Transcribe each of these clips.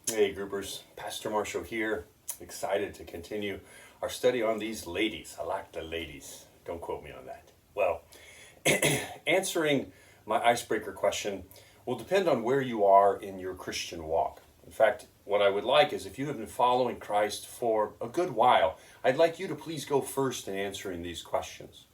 Hey groupers, Pastor Marshall here, excited to continue our study on these ladies. I like the ladies, don't quote me on that. Well, answering my icebreaker question will depend on where you are in your Christian walk. In fact, what I would like is if you have been following Christ for a good while, I'd like you to please go first in answering these questions.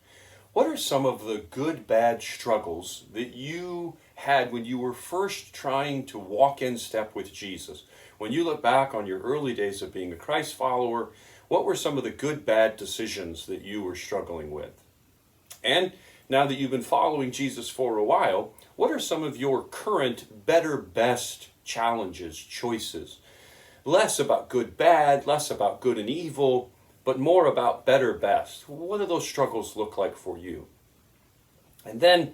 What are some of the good, bad struggles that you had when you were first trying to walk in step with Jesus? When you look back on your early days of being a Christ follower, what were some of the good, bad decisions that you were struggling with? And now that you've been following Jesus for a while, what are some of your current, better, best challenges, choices? Less about good, bad, less about good and evil, but more about better, best. What do those struggles look like for you? And then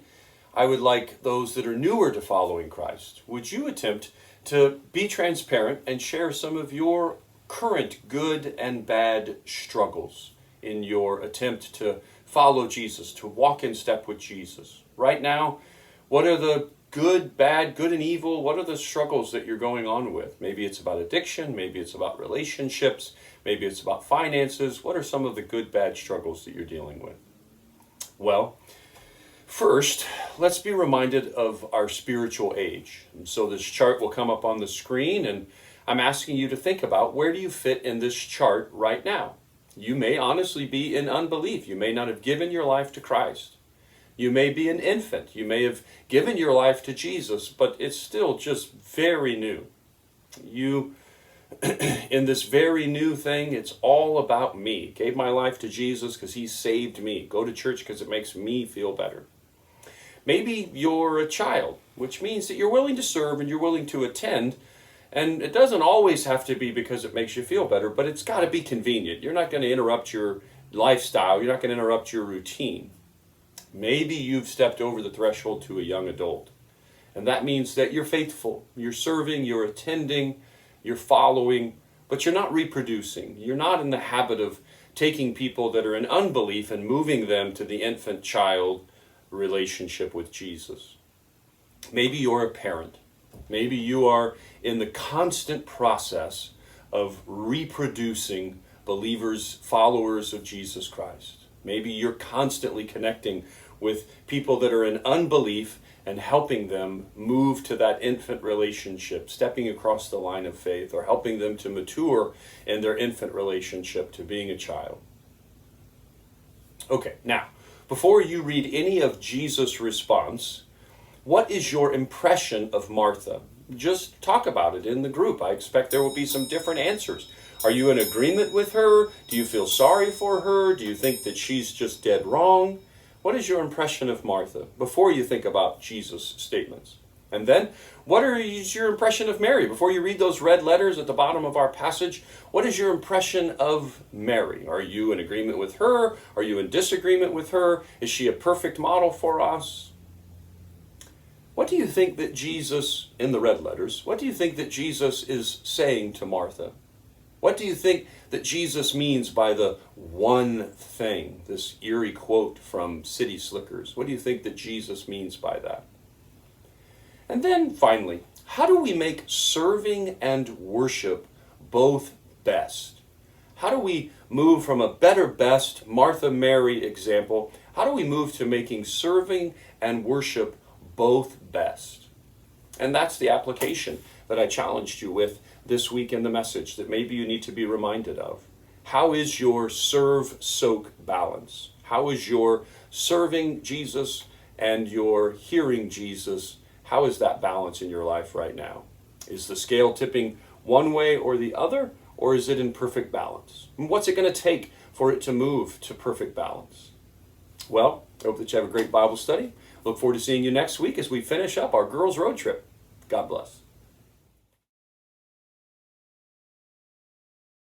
I would like those that are newer to following Christ, would you attempt to be transparent and share some of your current good and bad struggles in your attempt to follow Jesus, to walk in step with Jesus? Right now, what are the good, bad, good and evil? What are the struggles that you're going on with? Maybe it's about addiction, maybe it's about relationships, maybe it's about finances. What are some of the good, bad struggles that you're dealing with? Well, first, let's be reminded of our spiritual age. And so this chart will come up on the screen, and I'm asking you to think about, where do you fit in this chart right now? You may honestly be in unbelief. You may not have given your life to Christ. You may be an infant. You may have given your life to Jesus, but it's still just very new. You, in this very new thing, it's all about me. Gave my life to Jesus because he saved me. Go to church because it makes me feel better. Maybe you're a child, which means that you're willing to serve and you're willing to attend. And it doesn't always have to be because it makes you feel better, but it's got to be convenient. You're not going to interrupt your lifestyle. You're not going to interrupt your routine. Maybe you've stepped over the threshold to a young adult. And that means that you're faithful. You're serving, you're attending, you're following, but you're not reproducing. You're not in the habit of taking people that are in unbelief and moving them to the infant-child relationship with Jesus. Maybe you're a parent. Maybe you are in the constant process of reproducing believers, followers of Jesus Christ. Maybe you're constantly connecting with people that are in unbelief and helping them move to that infant relationship, stepping across the line of faith, or helping them to mature in their infant relationship to being a child. Okay, now, before you read any of Jesus' response, what is your impression of Martha? Just talk about it in the group. I expect there will be some different answers. Are you in agreement with her? Do you feel sorry for her? Do you think that she's just dead wrong? What is your impression of Martha before you think about Jesus' statements? And then, what is your impression of Mary? Before you read those red letters at the bottom of our passage, what is your impression of Mary? Are you in agreement with her? Are you in disagreement with her? Is she a perfect model for us? What do you think that Jesus, in the red letters, what do you think that Jesus is saying to Martha? What do you think that Jesus means by the one thing, this eerie quote from City Slickers? What do you think that Jesus means by that? And then finally, how do we make serving and worship both best? How do we move from a better, best Martha Mary example? How do we move to making serving and worship both best? And that's the application that I challenged you with this week in the message that maybe you need to be reminded of. How is your serve-soak balance? How is your serving Jesus and your hearing Jesus? How is that balance in your life right now? Is the scale tipping one way or the other, or is it in perfect balance? And what's it going to take for it to move to perfect balance? Well, I hope that you have a great Bible study. Look forward to seeing you next week as we finish up our girls' road trip. God bless.